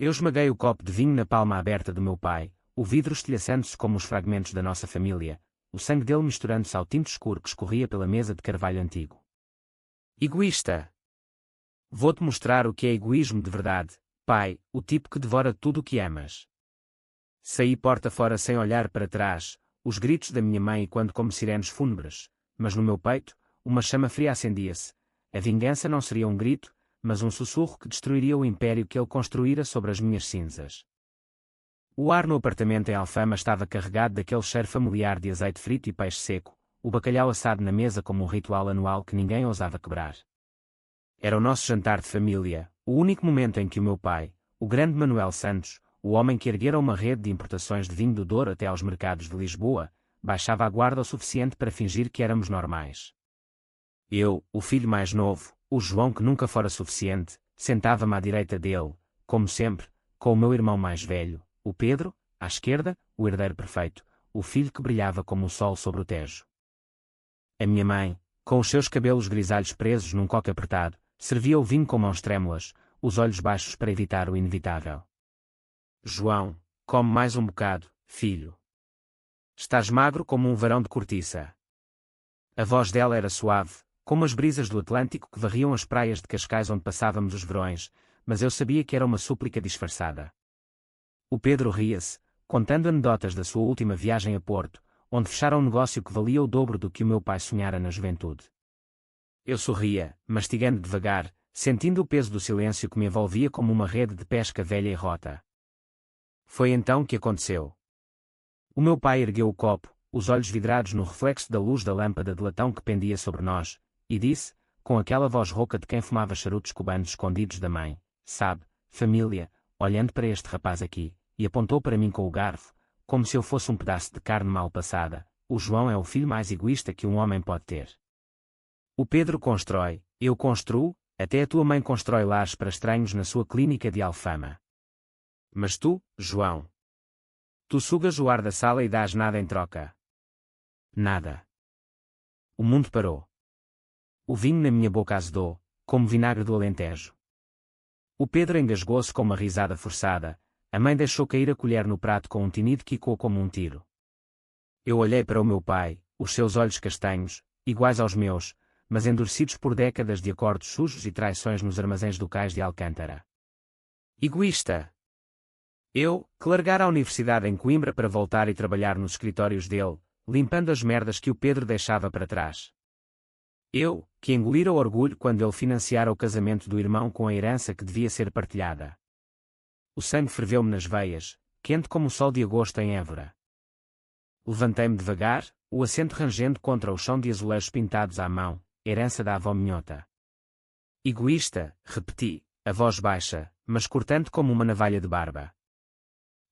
Eu esmaguei o copo de vinho na palma aberta do meu pai, o vidro estilhaçando-se como os fragmentos da nossa família, o sangue dele misturando-se ao tinto escuro que escorria pela mesa de carvalho antigo. Egoísta! Vou-te mostrar o que é egoísmo de verdade, pai, o tipo que devora tudo o que amas. Saí porta fora sem olhar para trás, os gritos da minha mãe quando como sirenes fúnebres, mas no meu peito, uma chama fria acendia-se. A vingança não seria um grito, mas um sussurro que destruiria o império que ele construíra sobre as minhas cinzas. O ar no apartamento em Alfama estava carregado daquele cheiro familiar de azeite frito e peixe seco, o bacalhau assado na mesa como um ritual anual que ninguém ousava quebrar. Era o nosso jantar de família, o único momento em que o meu pai, o grande Manuel Santos, o homem que erguera uma rede de importações de vinho do Douro até aos mercados de Lisboa, baixava a guarda o suficiente para fingir que éramos normais. Eu, o filho mais novo, o João que nunca fora suficiente, sentava-me à direita dele, como sempre, com o meu irmão mais velho, o Pedro, à esquerda, o herdeiro perfeito, o filho que brilhava como o sol sobre o Tejo. A minha mãe, com os seus cabelos grisalhos presos num coque apertado, servia o vinho com mãos trêmulas, os olhos baixos para evitar o inevitável. João, come mais um bocado, filho. Estás magro como um varão de cortiça. A voz dela era suave, como as brisas do Atlântico que varriam as praias de Cascais onde passávamos os verões, mas eu sabia que era uma súplica disfarçada. O Pedro ria-se, contando anedotas da sua última viagem a Porto, onde fechara um negócio que valia o dobro do que o meu pai sonhara na juventude. Eu sorria, mastigando devagar, sentindo o peso do silêncio que me envolvia como uma rede de pesca velha e rota. Foi então que aconteceu. O meu pai ergueu o copo, os olhos vidrados no reflexo da luz da lâmpada de latão que pendia sobre nós, e disse, com aquela voz rouca de quem fumava charutos cubanos escondidos da mãe: sabe, família, olhando para este rapaz aqui, e apontou para mim com o garfo, como se eu fosse um pedaço de carne mal passada, o João é o filho mais egoísta que um homem pode ter. O Pedro constrói, eu construo, até a tua mãe constrói lares para estranhos na sua clínica de Alfama. Mas tu, João, tu sugas o ar da sala e dás nada em troca. Nada. O mundo parou. O vinho na minha boca azedou, como vinagre do Alentejo. O Pedro engasgou-se com uma risada forçada, a mãe deixou cair a colher no prato com um tinido que ecoou como um tiro. Eu olhei para o meu pai, os seus olhos castanhos, iguais aos meus, mas endurecidos por décadas de acordos sujos e traições nos armazéns do cais de Alcântara. Egoísta! Eu, que largara a universidade em Coimbra para voltar e trabalhar nos escritórios dele, limpando as merdas que o Pedro deixava para trás. Eu, que engolira o orgulho quando ele financiara o casamento do irmão com a herança que devia ser partilhada. O sangue ferveu-me nas veias, quente como o sol de agosto em Évora. Levantei-me devagar, o assento rangendo contra o chão de azulejos pintados à mão, herança da avó minhota. Egoísta, repeti, a voz baixa, mas cortante como uma navalha de barba.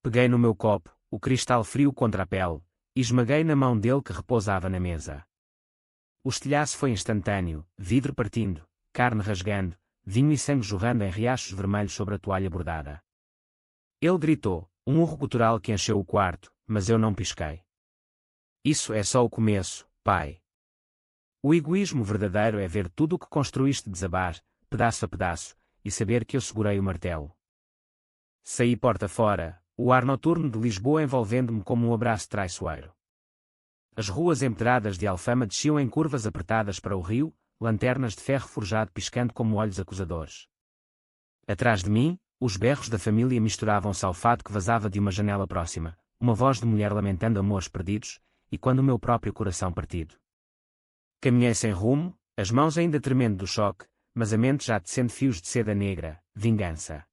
Peguei no meu copo, o cristal frio contra a pele, e esmaguei na mão dele que repousava na mesa. O estilhaço foi instantâneo, vidro partindo, carne rasgando, vinho e sangue jorrando em riachos vermelhos sobre a toalha bordada. Ele gritou, um urro gutural que encheu o quarto, mas eu não pisquei. Isso é só o começo, pai. O egoísmo verdadeiro é ver tudo o que construíste desabar, pedaço a pedaço, e saber que eu segurei o martelo. Saí porta fora, o ar noturno de Lisboa envolvendo-me como um abraço traiçoeiro. As ruas empedradas de Alfama desciam em curvas apertadas para o rio, lanternas de ferro forjado piscando como olhos acusadores. Atrás de mim, os berros da família misturavam-se ao fado que vazava de uma janela próxima, uma voz de mulher lamentando amores perdidos, e quando o meu próprio coração partido. Caminhei sem rumo, as mãos ainda tremendo do choque, mas a mente já tecendo fios de seda negra, vingança.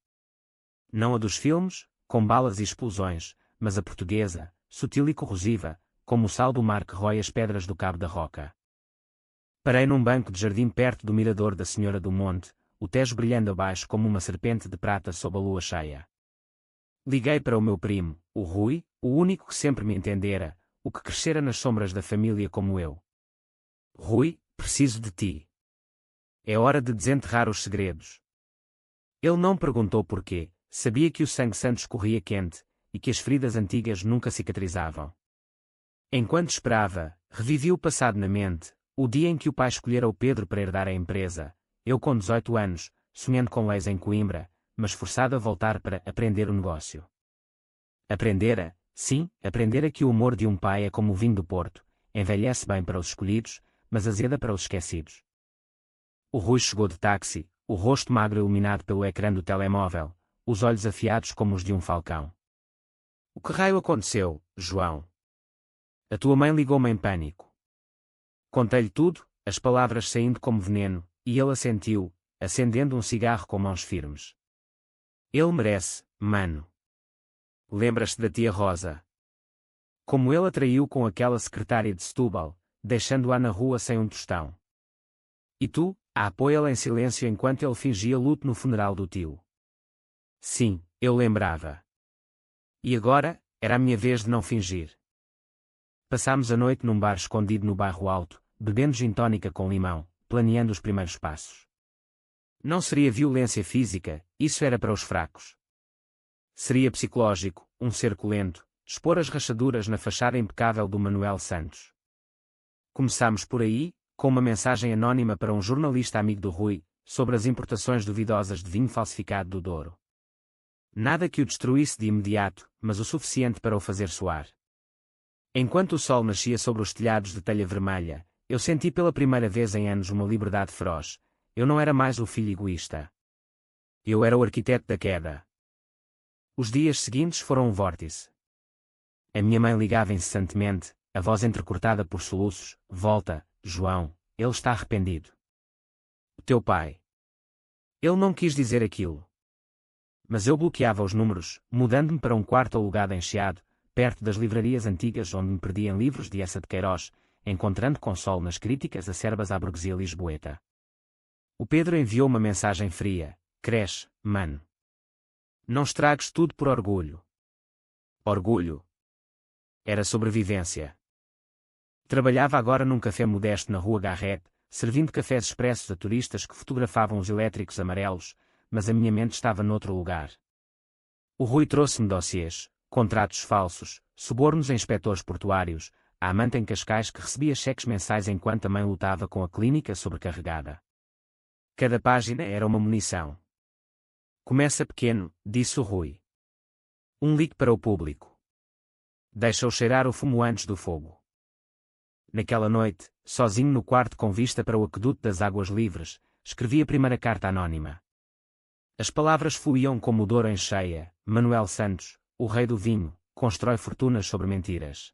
Não a dos filmes, com balas e explosões, mas a portuguesa, sutil e corrosiva, como o sal do mar que rói as pedras do Cabo da Roca. Parei num banco de jardim perto do mirador da Senhora do Monte, o Tejo brilhando abaixo como uma serpente de prata sob a lua cheia. Liguei para o meu primo, o Rui, o único que sempre me entendera, o que crescera nas sombras da família como eu. Rui, preciso de ti. É hora de desenterrar os segredos. Ele não perguntou porquê, sabia que o sangue santo escorria quente, e que as feridas antigas nunca cicatrizavam. Enquanto esperava, revivi o passado na mente, o dia em que o pai escolhera o Pedro para herdar a empresa, eu com 18 anos, sonhando com leis em Coimbra, mas forçado a voltar para aprender o negócio. Aprendera que o humor de um pai é como o vinho do Porto, envelhece bem para os escolhidos, mas azeda para os esquecidos. O Rui chegou de táxi, o rosto magro iluminado pelo ecrã do telemóvel, os olhos afiados como os de um falcão. O que raio aconteceu, João? A tua mãe ligou-me em pânico. Contei-lhe tudo, as palavras saindo como veneno, e ele assentiu, acendendo um cigarro com mãos firmes. Ele merece, mano. Lembras-te da tia Rosa? Como ele a traiu com aquela secretária de Setúbal, deixando-a na rua sem um tostão. E tu, a apoia-la em silêncio enquanto ele fingia luto no funeral do tio. Sim, eu lembrava. E agora, era a minha vez de não fingir. Passámos a noite num bar escondido no bairro Alto, bebendo gin tónica com limão, planeando os primeiros passos. Não seria violência física, isso era para os fracos. Seria psicológico, um cerco lento, expor as rachaduras na fachada impecável do Manuel Santos. Começámos por aí, com uma mensagem anónima para um jornalista amigo do Rui, sobre as importações duvidosas de vinho falsificado do Douro. Nada que o destruísse de imediato, mas o suficiente para o fazer soar. Enquanto o sol nascia sobre os telhados de telha vermelha, eu senti pela primeira vez em anos uma liberdade feroz. Eu não era mais o filho egoísta. Eu era o arquiteto da queda. Os dias seguintes foram um vórtice. A minha mãe ligava incessantemente, a voz entrecortada por soluços: volta, João, ele está arrependido. O teu pai. Ele não quis dizer aquilo. Mas eu bloqueava os números, mudando-me para um quarto alugado em Chiado, perto das livrarias antigas onde me perdi em livros de Essa de Queiroz, encontrando consolo nas críticas acerbas à burguesia lisboeta. O Pedro enviou uma mensagem fria: cresce, mano. Não estragues tudo por orgulho. Orgulho. Era sobrevivência. Trabalhava agora num café modesto na Rua Garrett, servindo cafés expressos a turistas que fotografavam os elétricos amarelos, mas a minha mente estava noutro lugar. O Rui trouxe-me dossiês, contratos falsos, subornos a inspetores portuários, a amante em Cascais que recebia cheques mensais enquanto a mãe lutava com a clínica sobrecarregada. Cada página era uma munição. Começa pequeno, disse o Rui. Um leak para o público. Deixa-o cheirar o fumo antes do fogo. Naquela noite, sozinho no quarto com vista para o aqueduto das águas livres, escrevi a primeira carta anónima. As palavras fluíam como o Douro em cheia: Manuel Santos, o rei do vinho, constrói fortunas sobre mentiras.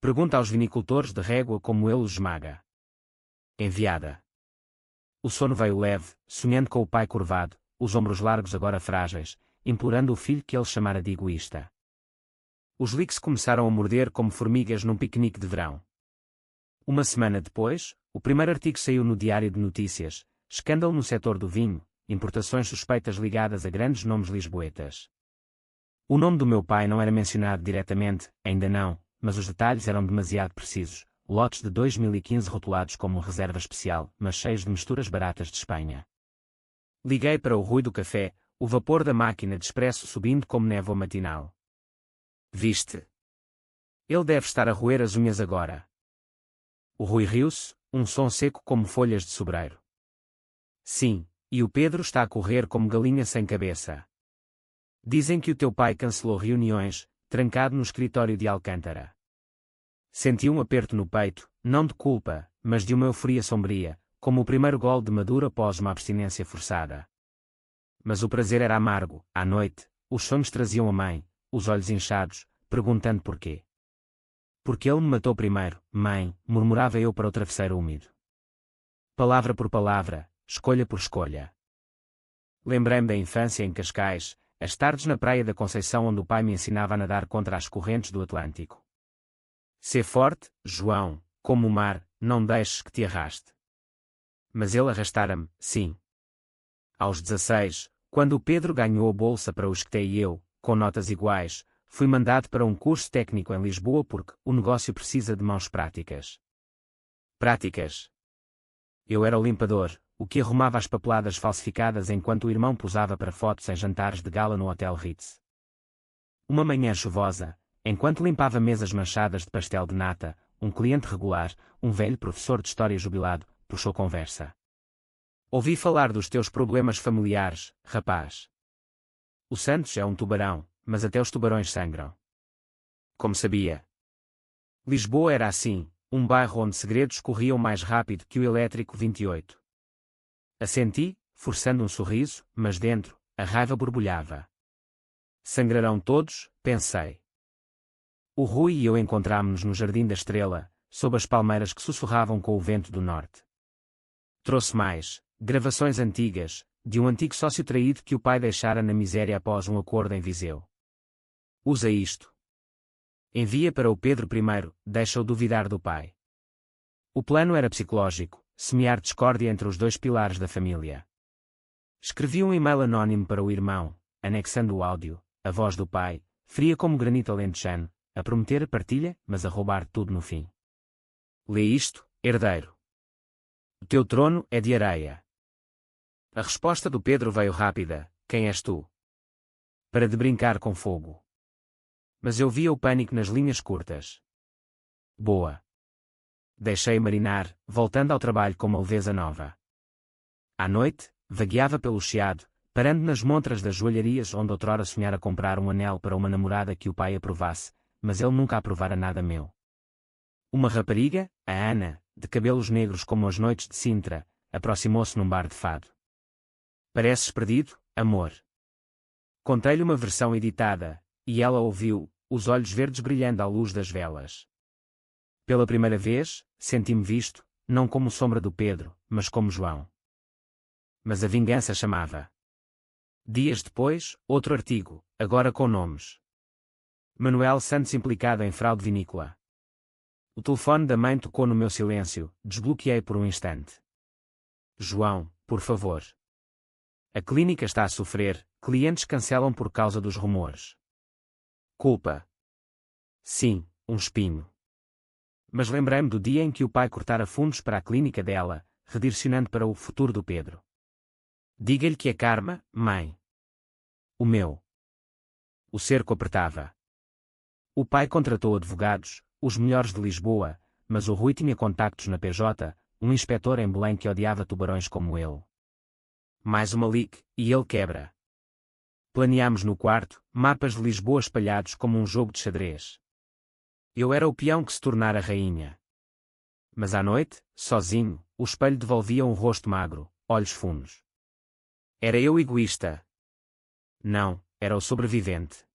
Pergunta aos vinicultores de Régua como ele os esmaga. Enviada. O sono veio leve, sonhando com o pai curvado, os ombros largos agora frágeis, implorando o filho que ele chamara de egoísta. Os leaks começaram a morder como formigas num piquenique de verão. Uma semana depois, o primeiro artigo saiu no Diário de Notícias: escândalo no setor do vinho, importações suspeitas ligadas a grandes nomes lisboetas. O nome do meu pai não era mencionado diretamente, ainda não, mas os detalhes eram demasiado precisos. Lotes de 2015 rotulados como reserva especial, mas cheios de misturas baratas de Espanha. Liguei para o Rui do café, o vapor da máquina de expresso subindo como névoa matinal. Viste? Ele deve estar a roer as unhas agora. O Rui riu-se, um som seco como folhas de sobreiro. Sim, e o Pedro está a correr como galinha sem cabeça. Dizem que o teu pai cancelou reuniões, trancado no escritório de Alcântara. Senti um aperto no peito, não de culpa, mas de uma euforia sombria, como o primeiro gole de Maduro após uma abstinência forçada. Mas o prazer era amargo. À noite, os sonhos traziam a mãe, os olhos inchados, perguntando porquê. Porque ele me matou primeiro, mãe, murmurava eu para o travesseiro úmido. Palavra por palavra, escolha por escolha. Lembrei-me da infância em Cascais, as tardes na praia da Conceição onde o pai me ensinava a nadar contra as correntes do Atlântico. Sê forte, João, como o mar, não deixes que te arraste. Mas ele arrastara-me, sim. Aos 16, quando o Pedro ganhou a bolsa para o Esqueté e eu, com notas iguais, fui mandado para um curso técnico em Lisboa porque o negócio precisa de mãos práticas. Práticas. Eu era o limpador, o que arrumava as papeladas falsificadas enquanto o irmão posava para fotos em jantares de gala no Hotel Ritz. Uma manhã chuvosa, enquanto limpava mesas manchadas de pastel de nata, um cliente regular, um velho professor de história jubilado, puxou conversa. Ouvi falar dos teus problemas familiares, rapaz. O Santos é um tubarão, mas até os tubarões sangram. Como sabia? Lisboa era assim, um bairro onde segredos corriam mais rápido que o elétrico 28. Assenti, forçando um sorriso, mas dentro, a raiva borbulhava. Sangrarão todos, pensei. O Rui e eu encontrámo-nos no Jardim da Estrela, sob as palmeiras que sussurravam com o vento do norte. Trouxe mais, gravações antigas, de um antigo sócio traído que o pai deixara na miséria após um acordo em Viseu. Usa isto. Envia para o Pedro I, deixa-o duvidar do pai. O plano era psicológico, semear discórdia entre os dois pilares da família. Escrevi um e-mail anónimo para o irmão, anexando o áudio, a voz do pai, fria como granito alentejano, a prometer a partilha, mas a roubar tudo no fim. Lê isto, herdeiro. O teu trono é de areia. A resposta do Pedro veio rápida: quem és tu? Para de brincar com fogo. Mas eu via o pânico nas linhas curtas. Boa. Deixei marinar, voltando ao trabalho com uma leveza nova. À noite, vagueava pelo Chiado, parando nas montras das joalharias onde outrora sonhara comprar um anel para uma namorada que o pai aprovasse, mas ele nunca aprovara nada meu. Uma rapariga, a Ana, de cabelos negros como as noites de Sintra, aproximou-se num bar de fado. Pareces perdido, amor. Contei-lhe uma versão editada, e ela ouviu, os olhos verdes brilhando à luz das velas. Pela primeira vez, senti-me visto, não como sombra do Pedro, mas como João. Mas a vingança chamava. Dias depois, outro artigo, agora com nomes. Manuel Santos implicado em fraude vinícola. O telefone da mãe tocou no meu silêncio, desbloqueei por um instante. João, por favor. A clínica está a sofrer, clientes cancelam por causa dos rumores. Culpa. Sim, um espinho. Mas lembrei-me do dia em que o pai cortara fundos para a clínica dela, redirecionando para o futuro do Pedro. Diga-lhe que é karma, mãe. O meu. O cerco apertava. O pai contratou advogados, os melhores de Lisboa, mas o Rui tinha contactos na PJ, um inspetor em Belém que odiava tubarões como ele. Mais uma leak, e ele quebra. Planeámos no quarto, mapas de Lisboa espalhados como um jogo de xadrez. Eu era o peão que se tornara rainha. Mas à noite, sozinho, o espelho devolvia um rosto magro, olhos fundos. Era eu egoísta? Não, era o sobrevivente.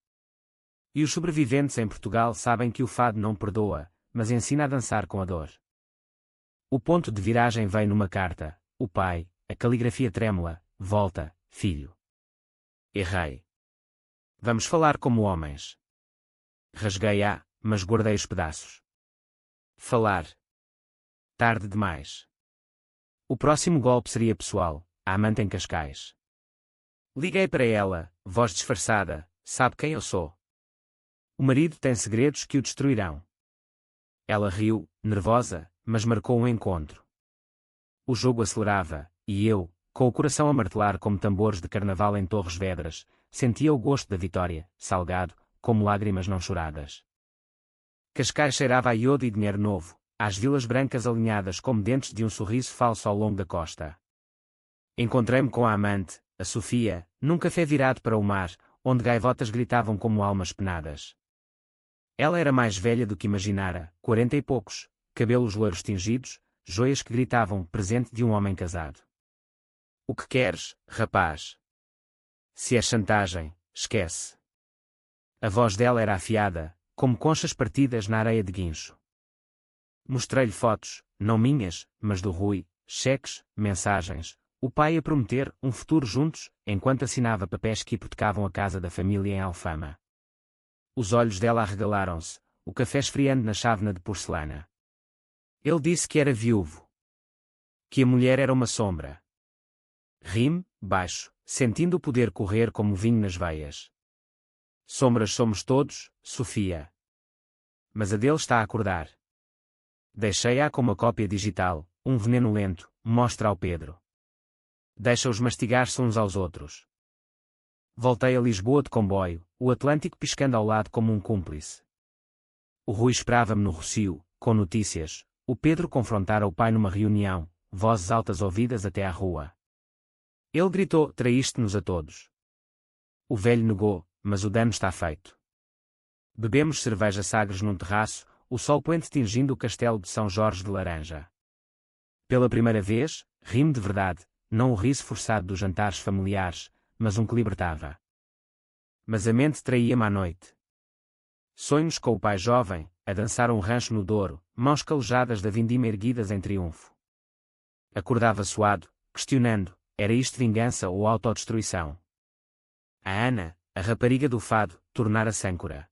E os sobreviventes em Portugal sabem que o fado não perdoa, mas ensina a dançar com a dor. O ponto de viragem veio numa carta, o pai, a caligrafia trêmula, volta, filho. Errei. Vamos falar como homens. Rasguei-a, mas guardei os pedaços. Falar. Tarde demais. O próximo golpe seria pessoal, a amante em Cascais. Liguei para ela, voz disfarçada, sabe quem eu sou. O marido tem segredos que o destruirão. Ela riu, nervosa, mas marcou um encontro. O jogo acelerava, e eu, com o coração a martelar como tambores de carnaval em Torres Vedras, sentia o gosto da vitória, salgado, como lágrimas não choradas. Cascais cheirava a iodo e dinheiro novo, às vilas brancas alinhadas como dentes de um sorriso falso ao longo da costa. Encontrei-me com a amante, a Sofia, num café virado para o mar, onde gaivotas gritavam como almas penadas. Ela era mais velha do que imaginara, 40 e poucos, cabelos loiros tingidos, joias que gritavam presente de um homem casado. O que queres, rapaz? Se é chantagem, esquece. A voz dela era afiada, como conchas partidas na areia de guincho. Mostrei-lhe fotos, não minhas, mas do Rui, cheques, mensagens, o pai a prometer um futuro juntos, enquanto assinava papéis que hipotecavam a casa da família em Alfama. Os olhos dela arregalaram-se, o café esfriando na chávena de porcelana. Ele disse que era viúvo. Que a mulher era uma sombra. Ri-me, baixo, sentindo o poder correr como vinho nas veias. Sombras somos todos, Sofia. Mas a dele está a acordar. Deixei-a com uma cópia digital, um veneno lento, mostra ao Pedro. Deixa-os mastigar-se uns aos outros. Voltei a Lisboa de comboio, o Atlântico piscando ao lado como um cúmplice. O Rui esperava-me no Rocio, com notícias, o Pedro confrontara o pai numa reunião, vozes altas ouvidas até à rua. Ele gritou: traíste-nos a todos. O velho negou, mas o dano está feito. Bebemos cerveja Sagres num terraço, o sol poente tingindo o castelo de São Jorge de laranja. Pela primeira vez, ri-me de verdade, não o riso forçado dos jantares familiares, mas um que libertava. Mas a mente traía-me à noite. Sonhos com o pai jovem, a dançar um rancho no Douro, mãos calejadas da vindima erguidas em triunfo. Acordava suado, questionando, era isto vingança ou autodestruição? A Ana, a rapariga do fado, tornara-se âncora.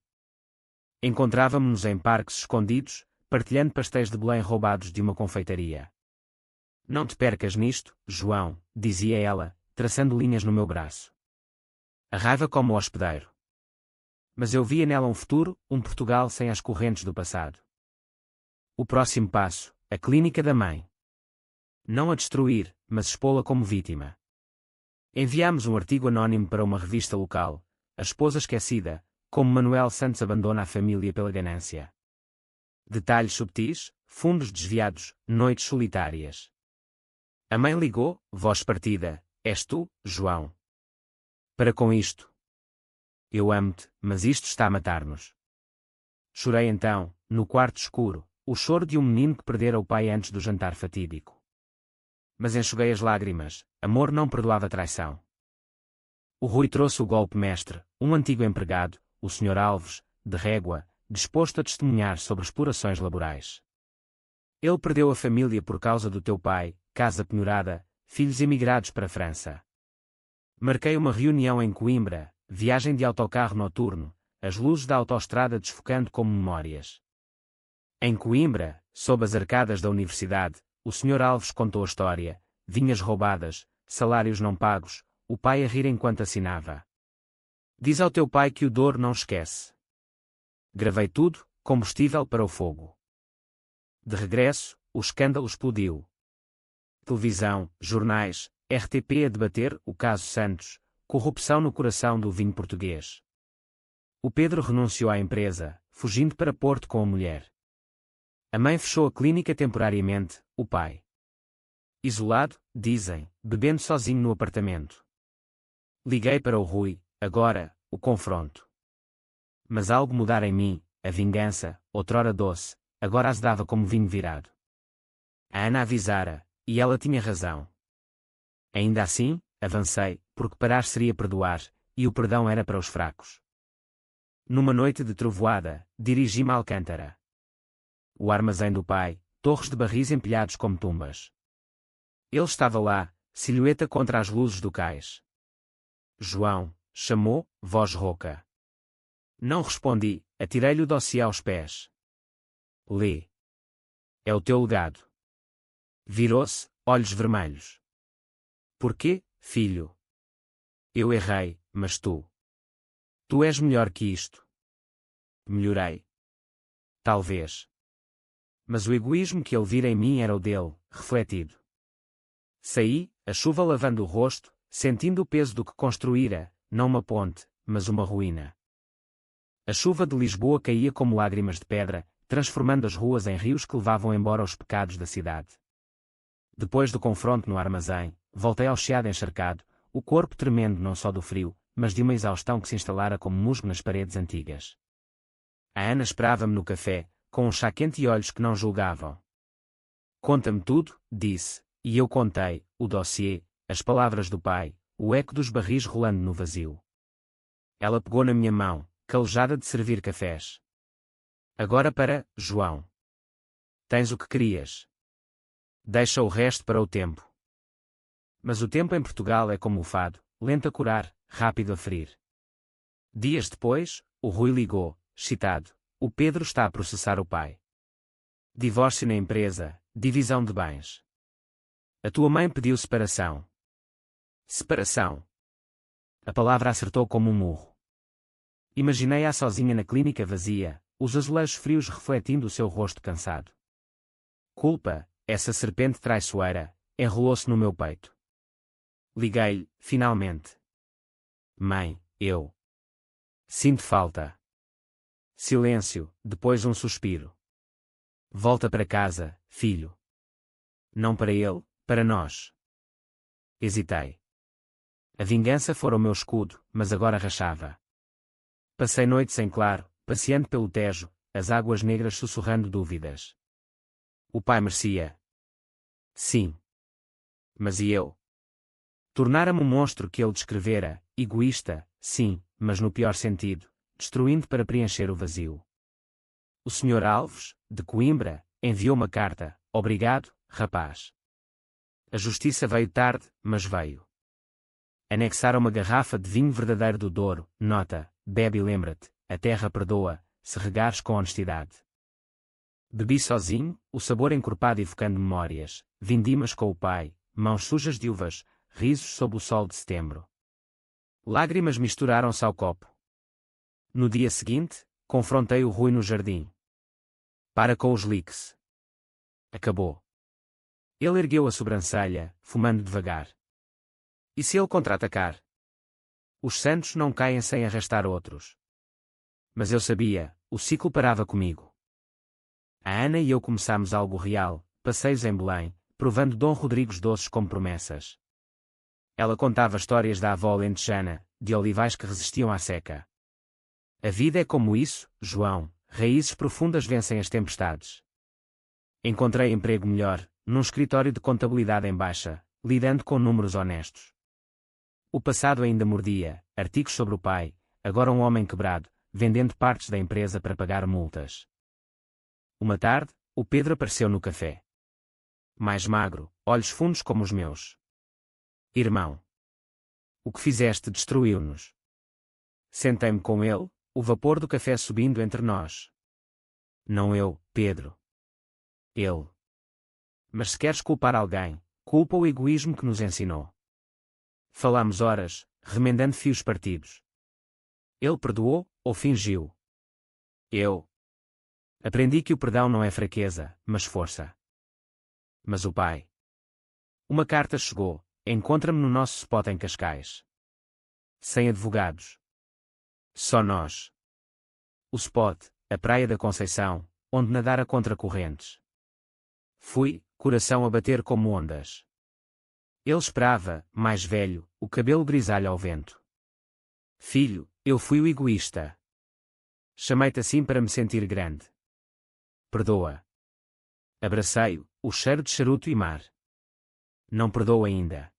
Encontrávamo-nos em parques escondidos, partilhando pastéis de Belém roubados de uma confeitaria. Não te percas nisto, João, dizia ela, traçando linhas no meu braço. A raiva como o hospedeiro. Mas eu via nela um futuro, um Portugal sem as correntes do passado. O próximo passo, a clínica da mãe. Não a destruir, mas expô-la como vítima. Enviámos um artigo anónimo para uma revista local, A Esposa Esquecida, como Manuel Santos abandona a família pela ganância. Detalhes subtis, fundos desviados, noites solitárias. A mãe ligou, voz partida, és tu, João. Para com isto. Eu amo-te, mas isto está a matar-nos. Chorei então, no quarto escuro, o choro de um menino que perdera o pai antes do jantar fatídico. Mas enxuguei as lágrimas, amor não perdoava traição. O Rui trouxe o golpe mestre, um antigo empregado, o Sr. Alves, de Régua, disposto a testemunhar sobre explorações laborais. Ele perdeu a família por causa do teu pai, casa penhorada, filhos emigrados para a França. Marquei uma reunião em Coimbra, viagem de autocarro noturno, as luzes da autoestrada desfocando como memórias. Em Coimbra, sob as arcadas da universidade, o Sr. Alves contou a história, vinhas roubadas, salários não pagos, o pai a rir enquanto assinava. Diz ao teu pai que o Douro não esquece. Gravei tudo, combustível para o fogo. De regresso, o escândalo explodiu. Televisão, jornais, RTP a debater o caso Santos, corrupção no coração do vinho português. O Pedro renunciou à empresa, fugindo para Porto com a mulher. A mãe fechou a clínica temporariamente, o pai. Isolado, dizem, bebendo sozinho no apartamento. Liguei para o Rui, agora, o confronto. Mas algo mudara em mim, a vingança, outrora doce, agora azedava como vinho virado. A Ana avisara, e ela tinha razão. Ainda assim, avancei, porque parar seria perdoar, e o perdão era para os fracos. Numa noite de trovoada, dirigi-me a Alcântara. O armazém do pai, torres de barris empilhados como tumbas. Ele estava lá, silhueta contra as luzes do cais. João, chamou, voz rouca. Não respondi, atirei-lhe o dossiê aos pés. Lê. É o teu legado. Virou-se, olhos vermelhos. Porquê, filho? Eu errei, mas tu. Tu és melhor que isto. Melhorei. Talvez. Mas o egoísmo que ele vira em mim era o dele, refletido. Saí, a chuva lavando o rosto, sentindo o peso do que construíra, não uma ponte, mas uma ruína. A chuva de Lisboa caía como lágrimas de pedra, transformando as ruas em rios que levavam embora os pecados da cidade. Depois do confronto no armazém, voltei ao chiado encharcado, o corpo tremendo não só do frio, mas de uma exaustão que se instalara como musgo nas paredes antigas. A Ana esperava-me no café, com um chá quente e olhos que não julgavam. Conta-me tudo, disse, e eu contei, o dossiê, as palavras do pai, o eco dos barris rolando no vazio. Ela pegou na minha mão, calejada de servir cafés. Agora para, João. Tens o que querias. Deixa o resto para o tempo. Mas o tempo em Portugal é como o fado, lento a curar, rápido a ferir. Dias depois, o Rui ligou, excitado. O Pedro está a processar o pai. Divórcio na empresa, divisão de bens. A tua mãe pediu separação. Separação. A palavra acertou como um murro. Imaginei-a sozinha na clínica vazia, os azulejos frios refletindo o seu rosto cansado. Culpa, essa serpente traiçoeira, enrolou-se no meu peito. Liguei-lhe, finalmente. Mãe, eu. Sinto falta. Silêncio, depois um suspiro. Volta para casa, filho. Não para ele, para nós. Hesitei. A vingança fora o meu escudo, mas agora rachava. Passei noites em claro, passeando pelo Tejo, as águas negras sussurrando dúvidas. O pai merecia. Sim. Mas e eu? Tornara-me o monstro que ele descrevera, egoísta, sim, mas no pior sentido, destruindo para preencher o vazio. O Sr. Alves, de Coimbra, enviou uma carta. Obrigado, rapaz. A justiça veio tarde, mas veio. Anexaram uma garrafa de vinho verdadeiro do Douro, nota, bebe e lembra-te, a terra perdoa, se regares com honestidade. Bebi sozinho, o sabor encorpado evocando memórias, vindimas com o pai, mãos sujas de uvas, risos sob o sol de setembro. Lágrimas misturaram-se ao copo. No dia seguinte, confrontei o Rui no jardim. Para com os leaks. Acabou. Ele ergueu a sobrancelha, fumando devagar. E se ele contra-atacar? Os santos não caem sem arrastar outros. Mas eu sabia, o ciclo parava comigo. A Ana e eu começámos algo real, passeios em Belém, provando Dom Rodrigos doces como promessas. Ela contava histórias da avó lentejana, de olivais que resistiam à seca. A vida é como isso, João, raízes profundas vencem as tempestades. Encontrei emprego melhor, num escritório de contabilidade em baixa, lidando com números honestos. O passado ainda mordia, artigos sobre o pai, agora um homem quebrado, vendendo partes da empresa para pagar multas. Uma tarde, o Pedro apareceu no café. Mais magro, olhos fundos como os meus. Irmão. O que fizeste destruiu-nos. Sentei-me com ele, o vapor do café subindo entre nós. Não eu, Pedro. Ele. Mas se queres culpar alguém, culpa o egoísmo que nos ensinou. Falámos horas, remendando fios partidos. Ele perdoou, ou fingiu. Eu. Aprendi que o perdão não é fraqueza, mas força. Mas o pai. Uma carta chegou, encontra-me no nosso spot em Cascais. Sem advogados. Só nós. O spot, a Praia da Conceição, onde nadar a contracorrentes. Fui, coração a bater como ondas. Ele esperava, mais velho, o cabelo grisalho ao vento. Filho, eu fui o egoísta. Chamei-te assim para me sentir grande. Perdoa. Abracei-o, o cheiro de charuto e mar. Não perdoo ainda.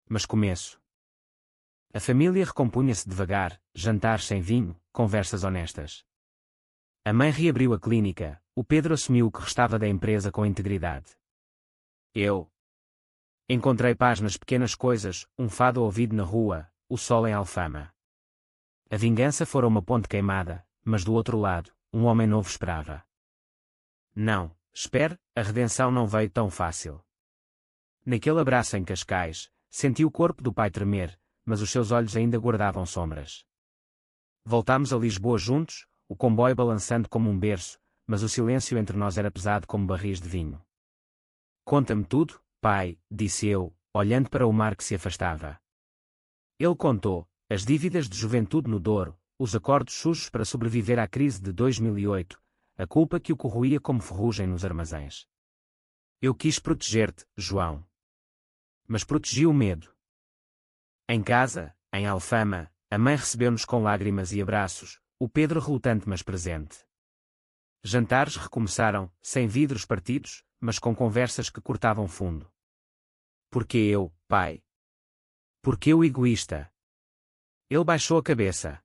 Mas começo. A família recompunha-se devagar, jantar sem vinho, conversas honestas. A mãe reabriu a clínica, o Pedro assumiu o que restava da empresa com integridade. Eu. Encontrei paz nas pequenas coisas, um fado ouvido na rua, o sol em Alfama. A vingança fora uma ponte queimada, mas do outro lado, um homem novo esperava. Não, espere, a redenção não veio tão fácil. Naquele abraço em Cascais, senti o corpo do pai tremer, mas os seus olhos ainda guardavam sombras. Voltámos a Lisboa juntos, o comboio balançando como um berço, mas o silêncio entre nós era pesado como barris de vinho. Conta-me tudo, pai, disse eu, olhando para o mar que se afastava. Ele contou, as dívidas de juventude no Douro, os acordos sujos para sobreviver à crise de 2008, a culpa que o corroía como ferrugem nos armazéns. Eu quis proteger-te, João. Mas protegi o medo. Em casa, em Alfama, a mãe recebeu-nos com lágrimas e abraços, o Pedro relutante mas presente. Jantares recomeçaram, sem vidros partidos, mas com conversas que cortavam fundo. Porquê eu, pai? Porquê o egoísta? Ele baixou a cabeça.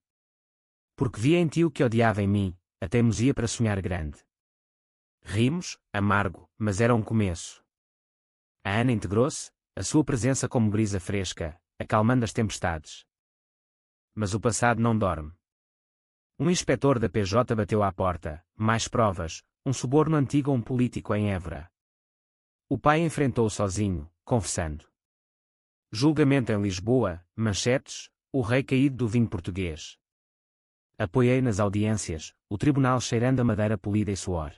Porque via em ti o que odiava em mim, a teimosia para sonhar grande. Rimos, amargo, mas era um começo. A Ana integrou-se, a sua presença como brisa fresca, acalmando as tempestades. Mas o passado não dorme. Um inspetor da PJ bateu à porta, mais provas, um suborno antigo a um político em Évora. O pai enfrentou sozinho, confessando. Julgamento em Lisboa, manchetes, o rei caído do vinho português. Apoiei nas audiências, o tribunal cheirando a madeira polida e suor.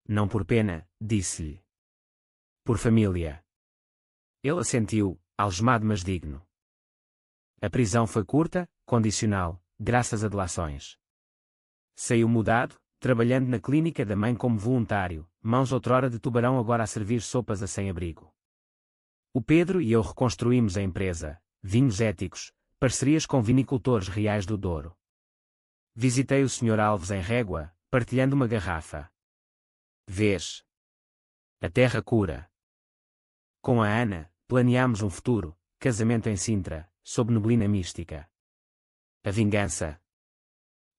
Não por pena, disse-lhe. Por família. Ele assentiu, algemado mas digno. A prisão foi curta, condicional, graças a delações. Saiu mudado, trabalhando na clínica da mãe como voluntário, mãos outrora de tubarão agora a servir sopas a sem-abrigo. O Pedro e eu reconstruímos a empresa, vinhos éticos, parcerias com vinicultores reais do Douro. Visitei o Sr. Alves em Régua, partilhando uma garrafa. Vês? A terra cura. Com a Ana, planeámos um futuro, casamento em Sintra, sob neblina mística. A vingança.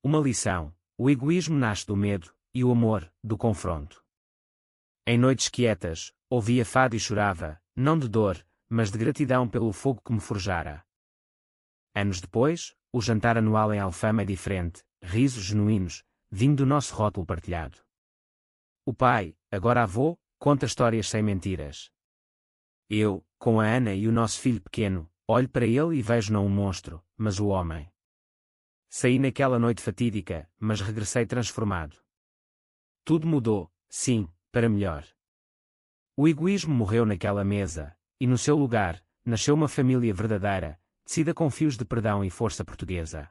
Uma lição: o egoísmo nasce do medo, e o amor, do confronto. Em noites quietas, ouvia fado e chorava, não de dor, mas de gratidão pelo fogo que me forjara. Anos depois, o jantar anual em Alfama é diferente, risos genuínos, vinho do nosso rótulo partilhado. O pai, agora avô, conta histórias sem mentiras. Eu, com a Ana e o nosso filho pequeno, olho para ele e vejo não um monstro, mas o homem. Saí naquela noite fatídica, mas regressei transformado. Tudo mudou, sim, para melhor. O egoísmo morreu naquela mesa, e no seu lugar, nasceu uma família verdadeira, tecida com fios de perdão e força portuguesa.